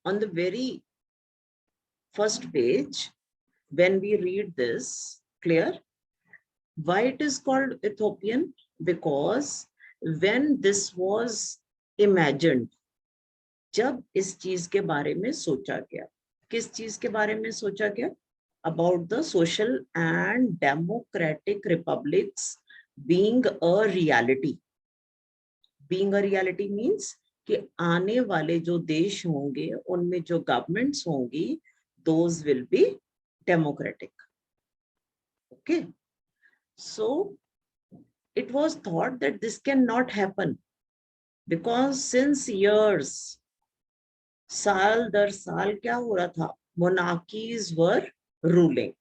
on the very first page, when we read this, clear? Why it is called Ethiopian? Because when this was imagined, जब इस चीज के बारे में सोचा गया, किस चीज के बारे में सोचा गया? About the social and democratic republics being a reality. Being a reality means कि आने वाले जो देश होंगे उनमें जो गवर्नमेंट्स होंगी, those will be democratic. Okay. So it was thought that this cannot happen because since years, साल दर साल क्या हो रहा था? Monarchies were ruling.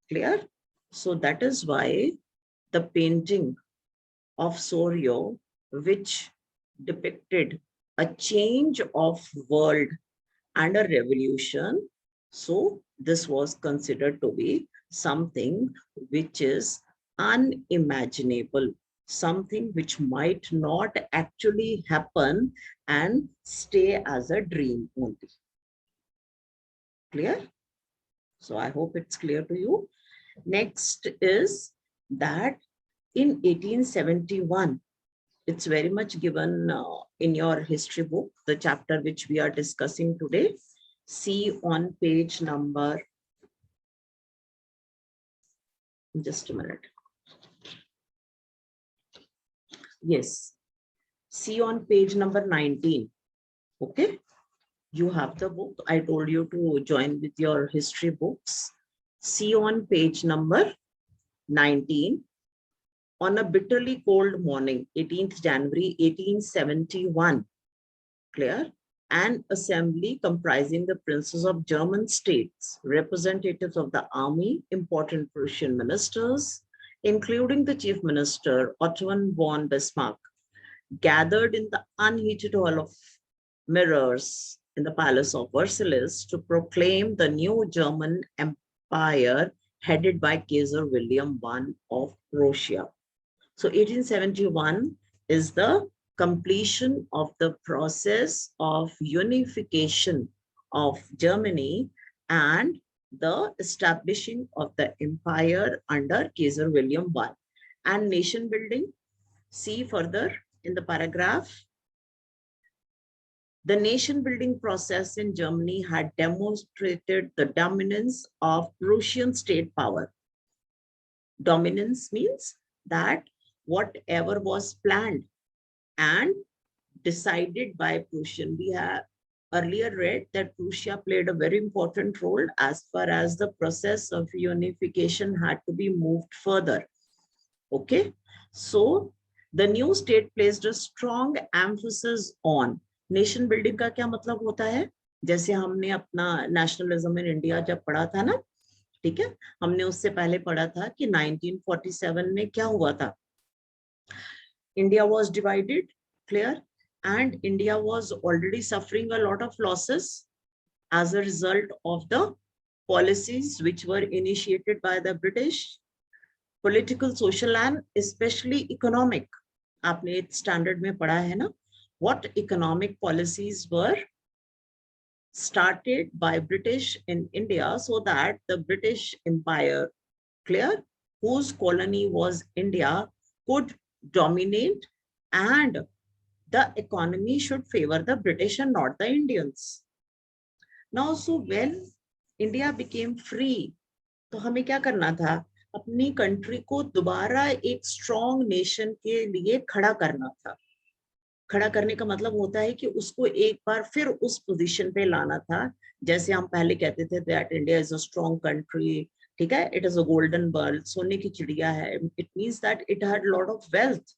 Clear? So that is why the painting of Sorio, which depicted a change of world and a revolution, so this was considered to be something which is unimaginable, something which might not actually happen and stay as a dream only. Clear? So I hope it's clear to you. Next is that in 1871, it's very much given in your history book, the chapter which we are discussing today. See on page number, just a minute. Yes, see on page number 19. Okay, you have the book. I told you to join with your history books. See on page number 19. On a bitterly cold morning, 18th January 1871, clear? An assembly comprising the princes of German states, representatives of the army, important Prussian ministers, including the chief minister, Otto von Bismarck, gathered in the unheated hall of mirrors in the palace of Versailles to proclaim the new German empire headed by Kaiser William I of Prussia. So 1871 is the completion of the process of unification of Germany and the establishing of the empire under Kaiser William I. And nation building, see further in the paragraph. The nation building process in Germany had demonstrated the dominance of Prussian state power. Dominance means that whatever was planned and decided by Prussian, we have earlier read that Prussia played a very important role as far as the process of unification had to be moved further. Okay, so the new state placed a strong emphasis on nation building का क्या मतलब होता है? जैसे हमने अपना nationalism in India जब पढ़ा था ना, ठीक है, हमने उससे पहले पढ़ा था कि 1947 में क्या हुआ था? India was divided, clear, and India was already suffering a lot of losses as a result of the policies which were initiated by the British, political, social, and especially economic. आपने standard में पढ़ा है ना? What economic policies were started by British in India so that the British Empire, clear, whose colony was India, could dominate and the economy should favor the British and not the Indians. Now, so when India became free, तो हमें क्या करना था? अपनी country को दोबारा एक strong nation के लिए खड़ा करना था. खड़ा करने का मतलब होता है कि उसको एक बार फिर उस पोजीशन पे लाना था, जैसे हम पहले कहते थे that India is a strong country, ठीक है, it is a golden bird, सोने की चिड़िया है, it means that it had lot of wealth.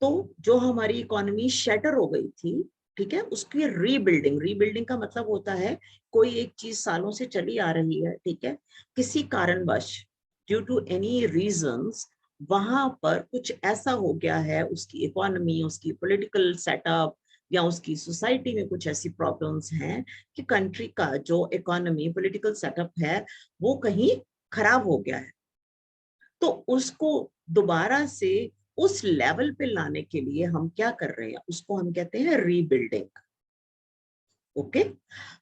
तो जो हमारी इकोनॉमी शैटर हो गई थी, ठीक है, उसकी रीबिल्डिंग, रीबिल्डिंग का मतलब होता है कोई एक चीज सालों से चली आ रही है, ठीक है, किसी कारणवश ड्यू टू एनी रीजंस वहां पर कुछ ऐसा हो गया है, उसकी इकोनॉमी, उसकी पॉलिटिकल सेटअप या उसकी सोसाइटी में कुछ ऐसी प्रॉब्लम्स हैं कि कंट्री का जो इकोनॉमी पॉलिटिकल सेटअप है वो कहीं खराब हो गया है. तो उसको दोबारा से उस लेवल पे लाने के लिए हम क्या कर रहे हैं, उसको हम कहते हैं rebuilding. Okay,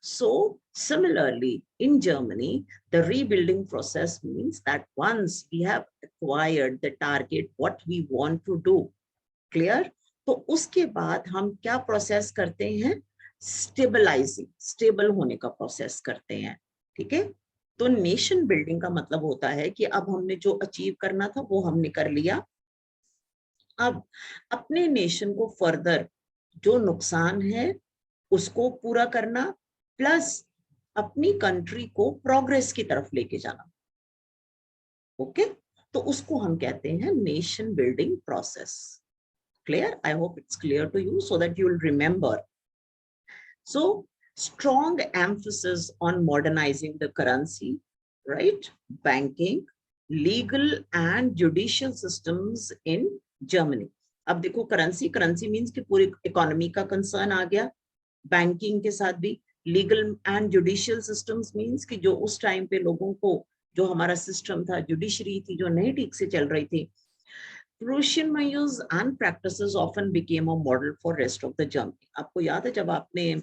so similarly in Germany, the rebuilding process means that once we have acquired the target, what we want to do, clear? तो उसके बाद हम क्या प्रोसेस करते हैं, स्टेबलाइजिंग, स्टेबल होने का प्रोसेस करते हैं, ठीक है? तो नेशन बिल्डिंग का मतलब होता है कि अब हमने जो अचीव करना था वो हमने कर लिया, अब अपने नेशन को फर्दर जो नुकसान है उसको पूरा करना, प्लस अपनी कंट्री को प्रोग्रेस की तरफ लेके जाना, ओके? तो उसको हम कहते हैं nation building process. Clear? I hope it's clear to you so that you will remember. So strong emphasis on modernizing the currency, right? Banking, legal and judicial systems in Germany. अब देखो currency means कि पूरी economy का concern आ गया, banking के साथ भी legal and judicial systems means कि जो उस टाइम पे लोगों को, जो हमारा सिस्टम था, जुडिशरी थी जो नहीं ठीक से चल रही थी, Prussian measures and practices often became a model for rest of the Germany. आपको याद है जब आपने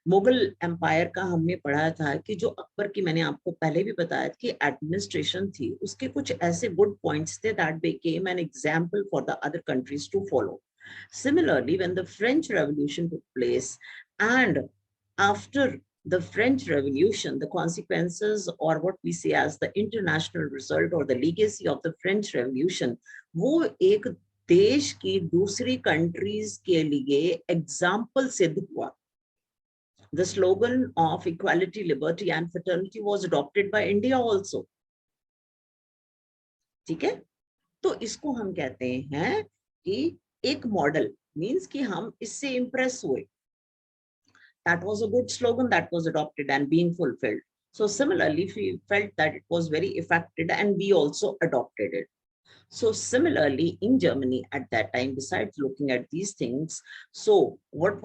मुगल एम्पायर का हमने पढ़ा था कि जो अकबर की, मैंने आपको पहले भी बताया कि एडमिनिस्ट्रेशन थी, उसके कुछ ऐसे गुड पॉइंट्स थे that became an example for the other countries to follow. Similarly, when the French Revolution took place and after the French Revolution, the consequences or what we say as the international result or the legacy of the French Revolution, वो एक देश की दूसरी countries के लिए example सिद्ध हुआ। The slogan of equality, liberty and fraternity was adopted by India also. ठीक है? तो इसको हम कहते हैं कि एक मॉडल मींस कि हम इससे इंप्रेस हुए, that was a good slogan that was adopted and being fulfilled. So similarly, we felt that it was very effective and we also adopted it. So similarly in Germany at that time, besides looking at these things, so what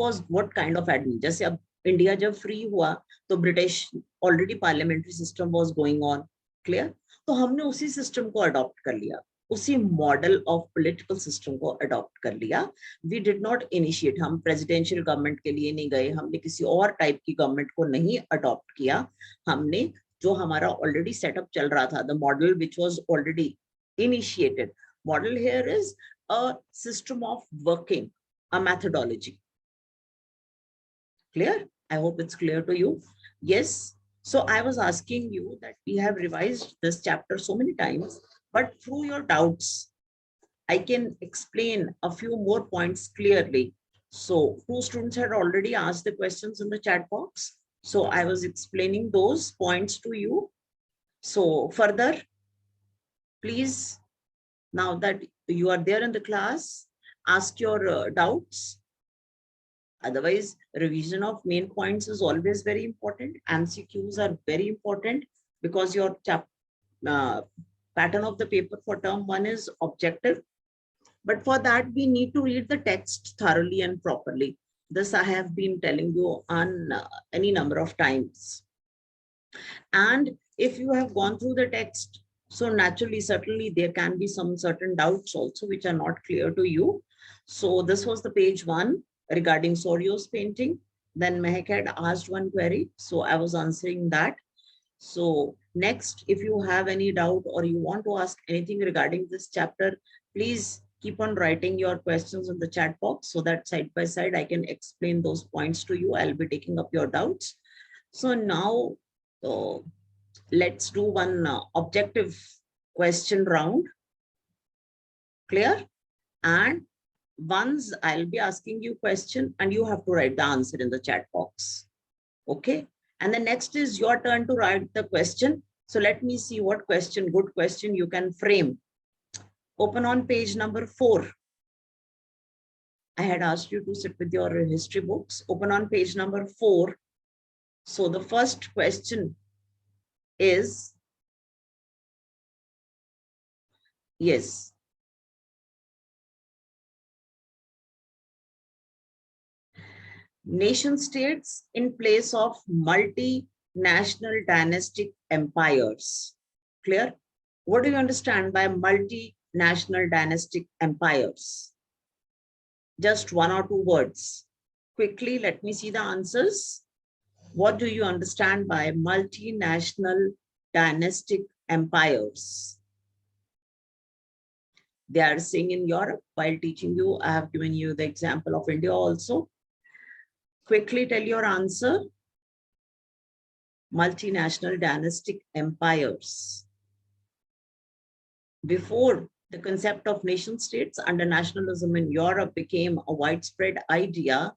kind of admin, जैसे अब India जब free हुआ तो British already parliamentary system was going on, clear? तो हमने उसी system को adopt कर लिया, उसी मॉडल ऑफ पॉलिटिकल सिस्टम को अडॉप्ट कर लिया। वी डिड नॉट इनिशिएट, हम प्रेसिडेंशियल गवर्नमेंट के लिए नहीं गए, हमने किसी और टाइप की गवर्नमेंट को नहीं अडॉप्ट किया, हमने जो हमारा ऑलरेडी सेटअप चल रहा था, the model which was already initiated. Model here is a system of working, a methodology. Clear? I hope it's clear to you. Yes. So I was asking you that we have revised this chapter so many times, but through your doubts, I can explain a few more points clearly. So 2 students had already asked the questions in the chat box. So I was explaining those points to you. So further, please, now that you are there in the class, ask your doubts. Otherwise, revision of main points is always very important. MCQs are very important because your pattern of the paper for term 1 is objective. But for that, we need to read the text thoroughly and properly. This I have been telling you on any number of times. And if you have gone through the text, so naturally, certainly there can be some certain doubts also which are not clear to you. So this was the page 1 regarding Sorio's painting. Then Mehak had asked one query, so I was answering that. So next, if you have any doubt or you want to ask anything regarding this chapter, please keep on writing your questions in the chat box so that side by side I can explain those points to you. I'll be taking up your doubts. So now, let's do one objective question round. Clear? And once I'll be asking you question and you have to write the answer in the chat box. Okay? And the next is your turn to write the question. So let me see what question, good question you can frame. Open on page number 4. I had asked you to sit with your history books. Open on page number 4. So the first question is, yes, nation states in place of multinational dynastic empires. Clear? What do you understand by multinational dynastic empires? Just 1 or 2 words. Quickly, let me see the answers. What do you understand by multinational dynastic empires? They are saying in Europe. While teaching you, I have given you the example of India also. Quickly tell your answer. Multinational dynastic empires. Before the concept of nation states under nationalism in Europe became a widespread idea,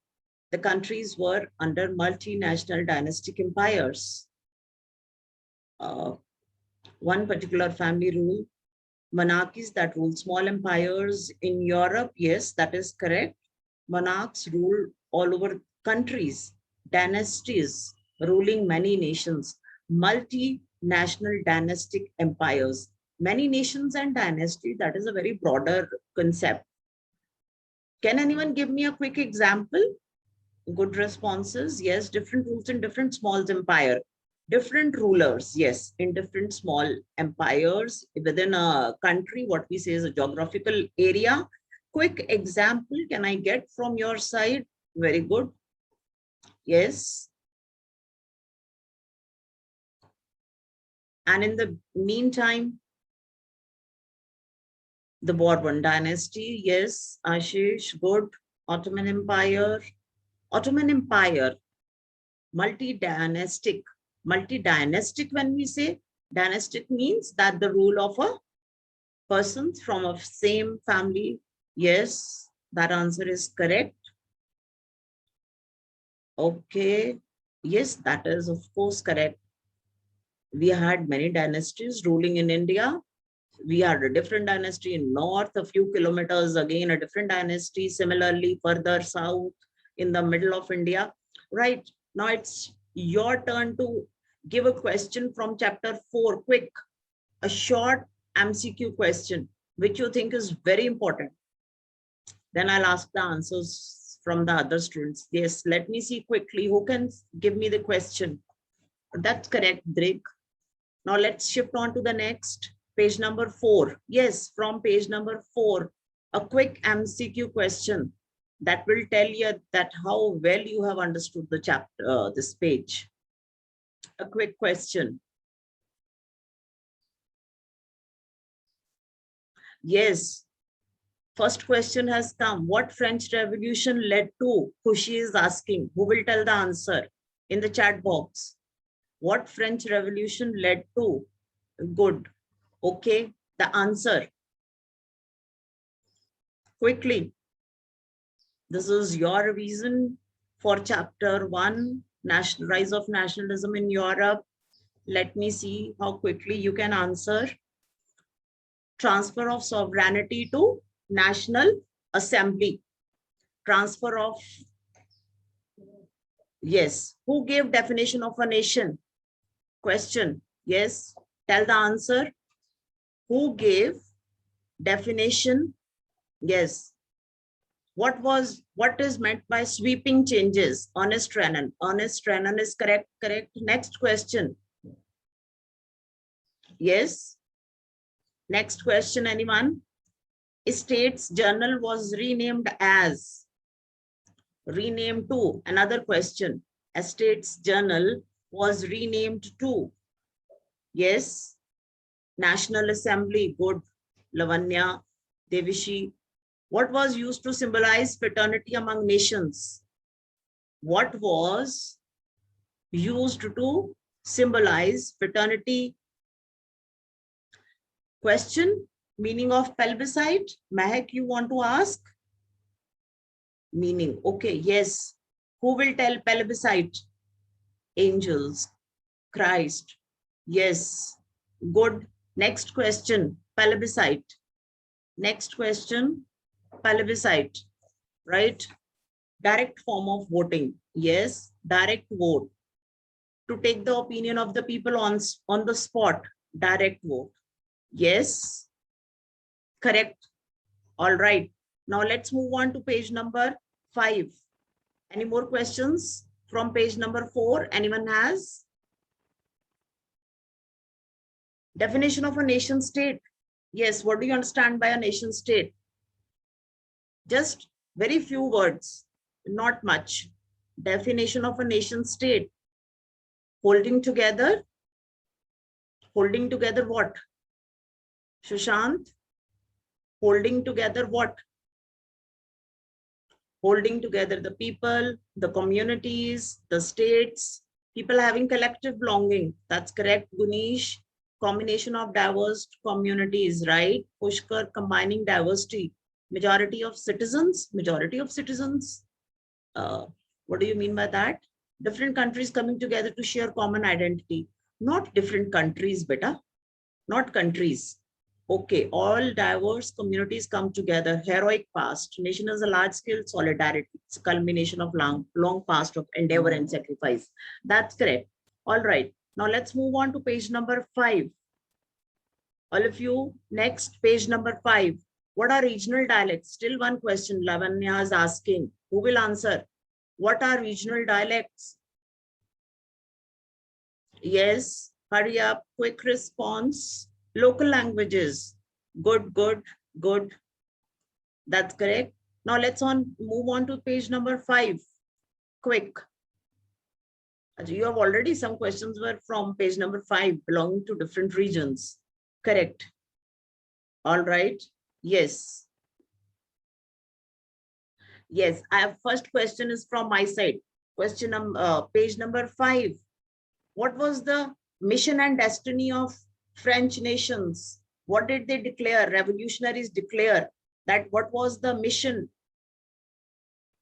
the countries were under multinational dynastic empires. One particular family rule, monarchies that rule small empires in Europe. Yes, that is correct. Monarchs rule all over countries, dynasties ruling many nations, multinational dynastic empires, many nations and dynasties. That is a very broader concept. Can anyone give me a quick example? Good responses. Yes, different rules in different small empire. Different rulers, yes, in different small empires within a country, what we say is a geographical area. Quick example, can I get from your side? Very good. Yes. And in the meantime, the Bourbon dynasty, yes, Ashish, good. Ottoman Empire, multi-dynastic. Multi-dynastic, when we say dynastic, means that the rule of a person from a same family. Yes, that answer is correct. Okay. Yes, that is of course correct. We had many dynasties ruling in India. We had a different dynasty in north, a few kilometers, again a different dynasty, similarly further south in the middle of India. Right, now it's your turn to give a question from chapter 4, quick, a short MCQ question, which you think is very important. Then I'll ask the answers from the other students. Yes, let me see quickly who can give me the question. That's correct, Drake. Now let's shift on to the next. Page number 4. Yes, from page number 4, a quick MCQ question that will tell you that how well you have understood the chapter, this page. A quick question. Yes, first question has come. What French Revolution led to? Khushi is asking. Who will tell the answer in the chat box? What French Revolution led to? Good. Okay, the answer. Quickly. This is your revision for chapter 1, Rise of Nationalism in Europe. Let me see how quickly you can answer. Transfer of sovereignty to National Assembly. Transfer of, yes. Who gave definition of a nation? Question, yes. Tell the answer. Who gave definition? Yes. What is meant by sweeping changes? Ernest Renan. Ernest Renan is correct. Correct. Next question. Yes. Next question, anyone? States Journal was renamed as. Renamed to. Another question. States Journal was renamed to. Yes. National Assembly. Good. Lavanya, Devishi. What was used to symbolize fraternity among nations? What was used to symbolize fraternity? Question, meaning of plebiscite. Mahek, you want to ask? Meaning, okay, yes. Who will tell plebiscite? Angels, Christ. Yes, good. Next question, plebiscite. Next question, plebiscite, right? Direct form of voting. Yes, direct vote. To take the opinion of the people on the spot. Direct vote. Yes, correct. All right. Now let's move on to page number 5. Any more questions from page number 4? Anyone has? Definition of a nation state. Yes, what do you understand by a nation state? Just very few words, not much. Definition of a nation state. Holding together what? Sushant, holding together what? Holding together the people, the communities, the states, people having collective belonging. That's correct, Gunish. Combination of diverse communities, right? Pushkar, combining diversity. Majority of citizens, uh, what do you mean by that? Different countries coming together to share common identity. Not different countries, beta, not countries. Okay, all diverse communities come together. Heroic past. Nation is a large-scale solidarity. It's a culmination of long past of endeavor and sacrifice. That's correct. All right. Now let's move on to page number 5. All of you, next, page number 5. What are regional dialects? Still one question Lavanya is asking. Who will answer? What are regional dialects? Yes, hurry up, quick response. Local languages. Good, good, good. That's correct. Now let's move on to page number 5. Quick. You have already, some questions were from page number 5 belonging to different regions. Correct. All right. Yes. Yes, I have first question is from my side. Question page number 5. What was the mission and destiny of French nations? What did they declare? Revolutionaries declare that what was the mission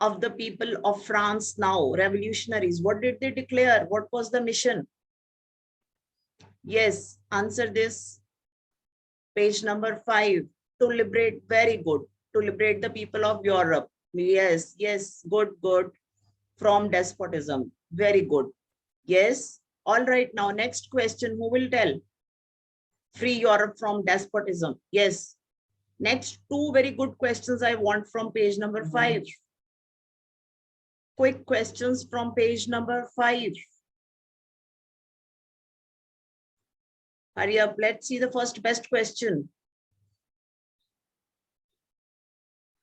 of the people of France now? Revolutionaries, what did they declare? What was the mission? Yes, answer this. Page number 5. To liberate, very good. To liberate the people of Europe. Yes, yes, good, good. From despotism. Very good. Yes. All right, now next question. Who will tell? Free Europe from despotism. Yes. Next, 2 very good questions I want from page number 5. Quick questions from page number 5. Hurry up. Let's see the first best question.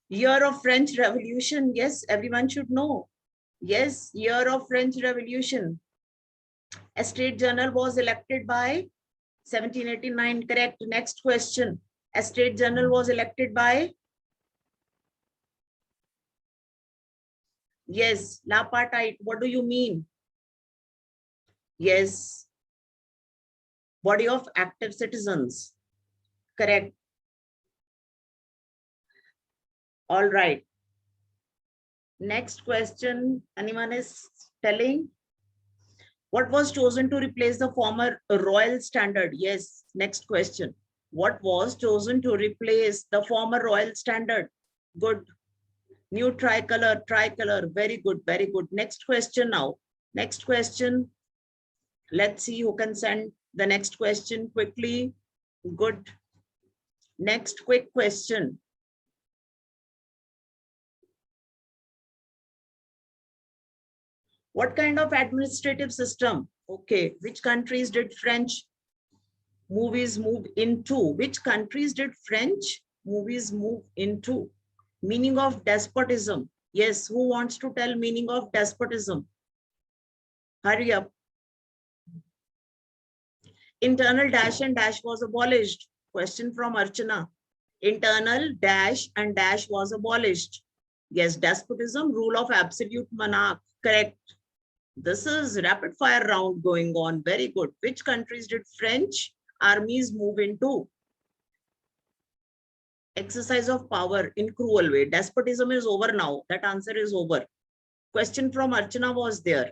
Year of French Revolution. Yes, everyone should know. Yes, year of French Revolution. A state general was elected by 1789. Correct. Next question. A state general was elected by? Yes, Lapartite. What do you mean? Yes. Body of active citizens. Correct. All right. Next question. Anyone is telling? What was chosen to replace the former royal standard? Yes. Next question. What was chosen to replace the former royal standard? Good. New tricolor, tricolor. Very good, very good. Next question now. Next question. Let's see who can send the next question quickly. Good. Next quick question. What kind of administrative system? Okay, which countries did French movies move into? Which countries did French movies move into? Meaning of despotism. Yes, who wants to tell meaning of despotism? Hurry up. Internal dash and dash was abolished. Question from Archana. Internal dash and dash was abolished. Yes, despotism, rule of absolute monarch. Correct. This is rapid fire round going on. Very good. Which countries did French armies move into? Exercise of power in cruel way. Despotism is over now. That answer is over. Question from Archana was there.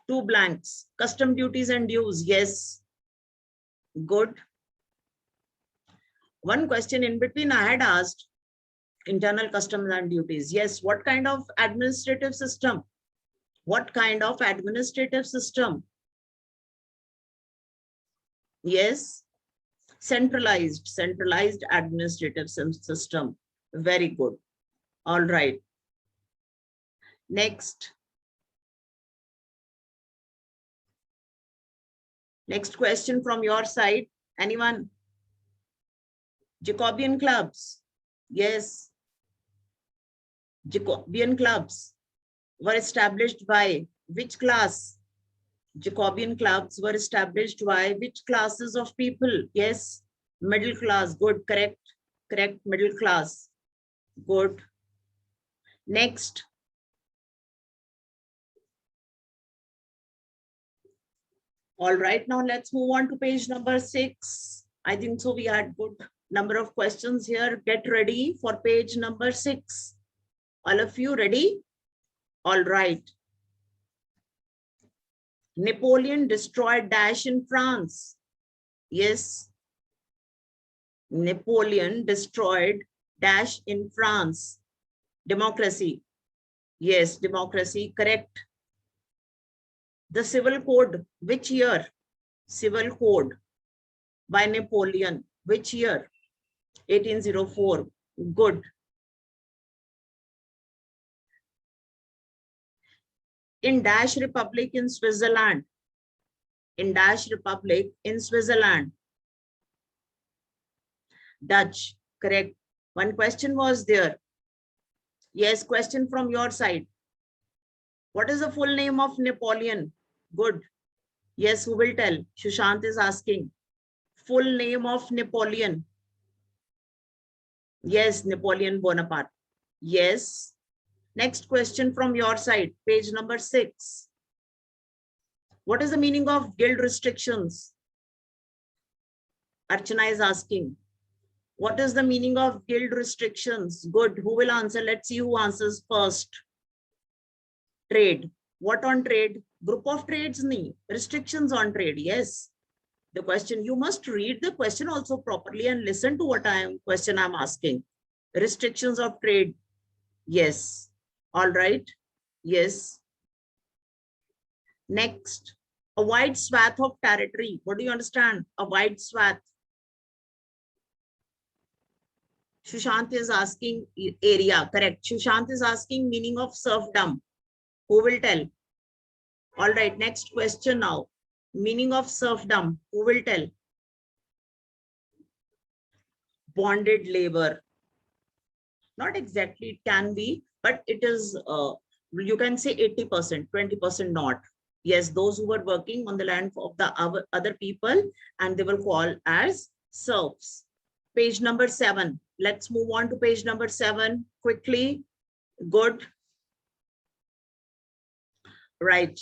2 blanks. Custom duties and dues. Yes. Good. One question in between I had asked. Internal customs and duties. Yes. What kind of administrative system? What kind of administrative system? Yes. Centralized administrative system. Very good. All right. Next. Next question from your side. Anyone? Jacobian clubs. Yes. Jacobian clubs were established by which class? Jacobian clubs were established by which classes of people? Yes, middle class. Good, correct, correct, middle class. Good. Next. All right, now let's move on to page number 6. I think so we had good number of questions here. Get ready for page number 6. All of you ready? All right. Napoleon destroyed dash in France. Yes. Napoleon destroyed dash in France. Democracy. Yes, democracy, correct. The Civil Code, which year? Civil Code by Napoleon, which year? 1804. Good. In Dash Republic in Switzerland. In Dash Republic in Switzerland. Dutch, correct. One question was there. Yes, question from your side. What is the full name of Napoleon? Good. Yes, who will tell? Shushant is asking. Full name of Napoleon. Yes, Napoleon Bonaparte. Yes. Next question from your side, page number 6. What is the meaning of guild restrictions? Archana is asking. What is the meaning of guild restrictions? Good. Who will answer? Let's see who answers first. Trade. What on trade? Group of trades, nahi. Restrictions on trade. Yes. The question, you must read the question also properly and listen to what question I'm asking. Restrictions of trade. Yes. All right. Yes. Next. A wide swath of territory. What do you understand? A wide swath. Shushant is asking area. Correct. Shushant is asking meaning of serfdom. Who will tell? All right. Next question now. Meaning of serfdom. Who will tell? Bonded labor. Not exactly. It can be, but it is, you can say 80%, 20% not. Yes, those who were working on the land of the other people, and they will call as serfs. Page number 7. Let's move on to page number 7 quickly. Good. Right.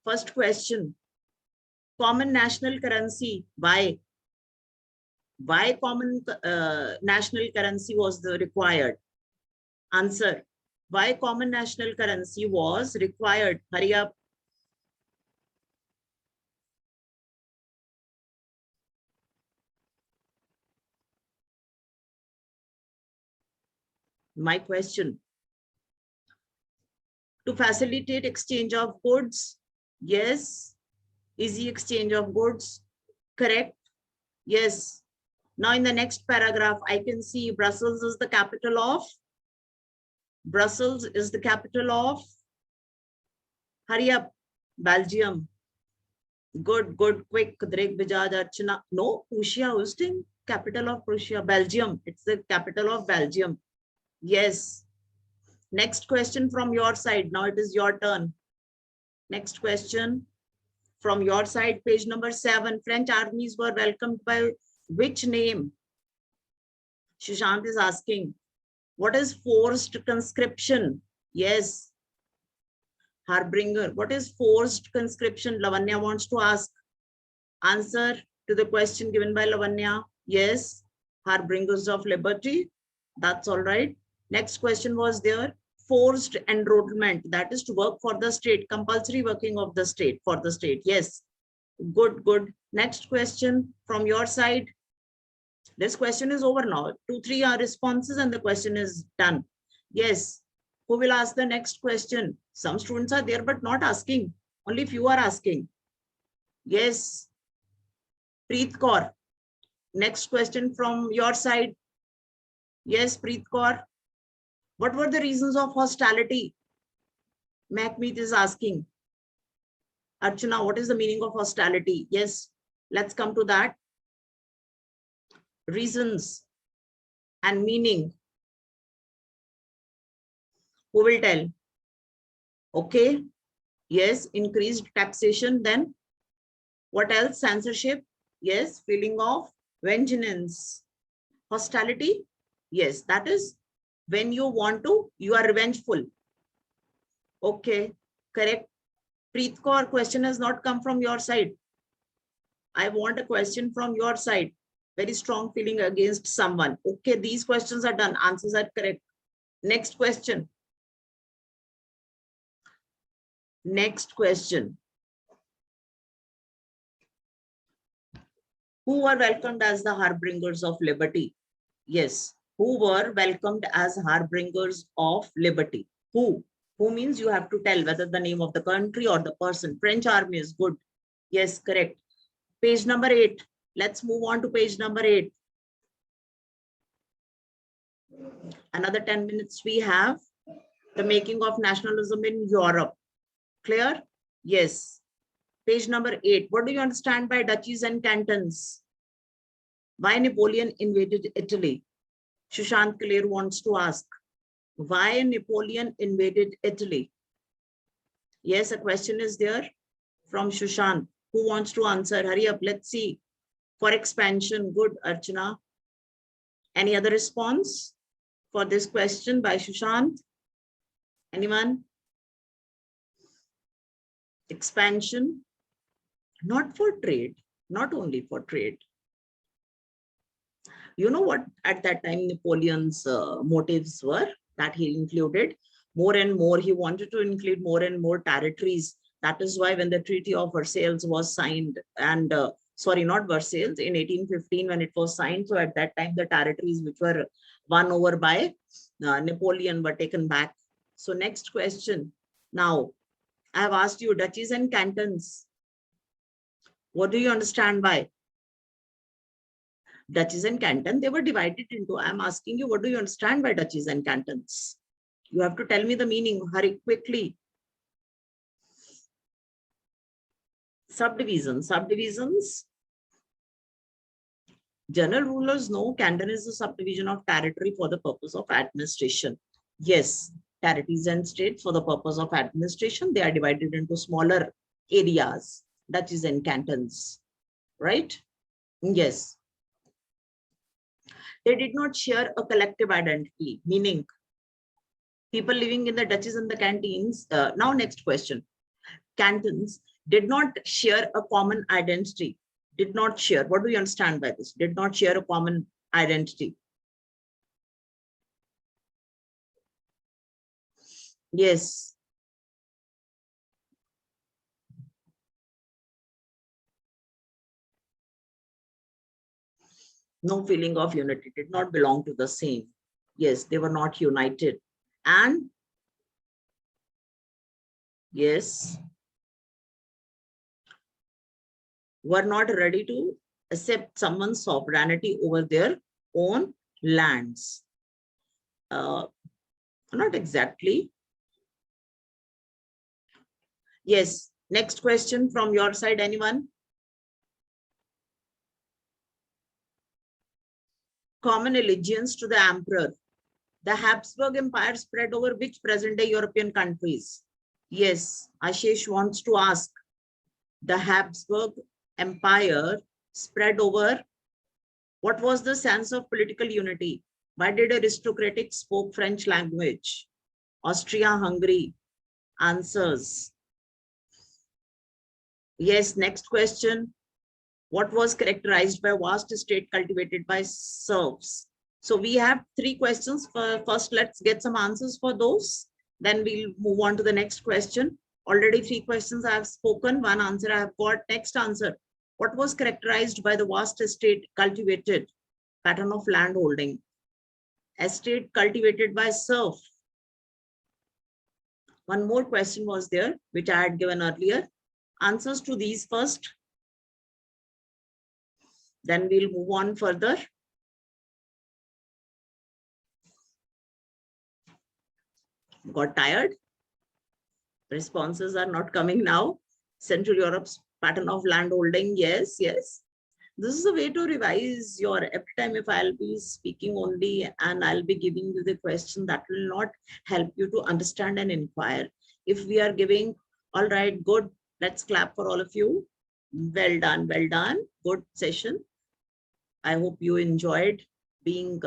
First question. Common national currency. Why? Why common national currency was required? Answer. Why common national currency was required? Hurry up. My question. To facilitate exchange of goods. Yes. Easy exchange of goods. Correct. Yes. Now in the next paragraph, I can see Brussels is the capital of. Brussels is the capital of. Hurry up. Belgium. Good, good, quick. Drake Bijaj Archana. No, Prussia, Houston, capital of Prussia. Belgium. It's the capital of Belgium. Yes. Next question from your side. Now it is your turn. Next question from your side, page number 7. French armies were welcomed by which name? Shushant is asking. What is forced conscription? Yes. Harbinger. What is forced conscription? Lavanya wants to ask. Answer to the question given by Lavanya. Yes. Harbingers of liberty. That's all right. Next question was there. Forced enrollment. That is to work for the state. Compulsory working of the state for the state. Yes. Good, good. Next question from your side. This question is over now. 2-3 are responses and the question is done. Yes. Who will ask the next question? Some students are there but not asking. Only few are asking. Yes. Preet Kaur. Next question from your side. Yes, Preet Kaur. What were the reasons of hostility? Mahkmeet is asking. Archana, what is the meaning of hostility? Yes, let's come to that. Reasons and meaning. Who will tell? Okay. Yes, increased taxation. Then what else? Censorship. Yes, feeling of vengeance. Hostility. Yes, that is when you want to, you are revengeful. Okay, correct. Preet Kaur, question has not come from your side. I want a question from your side. Very strong feeling against someone. Okay, these questions are done. Answers are correct. Next question. Next question. Who were welcomed as the harbingers of liberty? Yes, who were welcomed as harbingers of liberty? Who? Who means you have to tell whether the name of the country or the person. French army is good. Yes, correct. Page number 8. Let's move on to page number 8. Another 10 minutes we have. The making of nationalism in Europe. Clear? Yes. Page number 8. What do you understand by duchies and cantons? Why Napoleon invaded Italy? Sushant Kaler wants to ask. Why Napoleon invaded Italy? Yes, a question is there from Sushant. Who wants to answer? Hurry up, let's see. For expansion, good, Archana. Any other response for this question by Sushant? Anyone? Expansion, not for trade, not only for trade. You know what at that time Napoleon's motives were that he included more and more. He wanted to include more and more territories. That is why when the Treaty of Versailles was signed, and sorry, not Versailles, in 1815 when it was signed. So at that time, the territories which were won over by Napoleon were taken back. So next question. Now, I have asked you duchies and cantons. What do you understand by duchies and canton? They were divided into. I'm asking you, what do you understand by duchies and cantons? You have to tell me the meaning. Hurry quickly. Subdivisions. Subdivisions. General rulers know canton is a subdivision of territory for the purpose of administration. Yes, territories and states for the purpose of administration, they are divided into smaller areas, duchies and cantons, right? Yes. They did not share a collective identity, meaning people living in the duchies and the cantons. Now, next question. Cantons did not share a common identity. Did not share. What do you understand by this? Did not share a common identity. Yes. No feeling of unity, did not belong to the same. Yes, they were not united. And yes, were not ready to accept someone's sovereignty over their own lands. Not exactly. Yes, next question from your side, anyone? Common allegiance to the emperor. The Habsburg Empire spread over which present-day European countries? Yes, Ashish wants to ask. The Habsburg Empire spread over. What was the sense of political unity? Why did aristocrats spoke French language? Austria-Hungary. Answers. Yes, next question. What was characterized by vast estate cultivated by serfs? So we have 3 questions. First, let's get some answers for those. Then we'll move on to the next question. Already 3 questions I have spoken. 1 answer I have got. Next answer. What was characterized by the vast estate cultivated? Pattern of land holding. Estate cultivated by serf. One more question was there, which I had given earlier. Answers to these first. Then we'll move on further. Got tired? Responses are not coming now. Central Europe's pattern of land holding. Yes, yes. This is a way to revise your every time. If I'll be speaking only and I'll be giving you the question, that will not help you to understand and inquire. If we are giving, all right, good, let's clap for all of you. Well done, well done. Good session. I hope you enjoyed being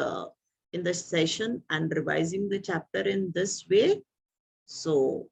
in the session and revising the chapter in this way. So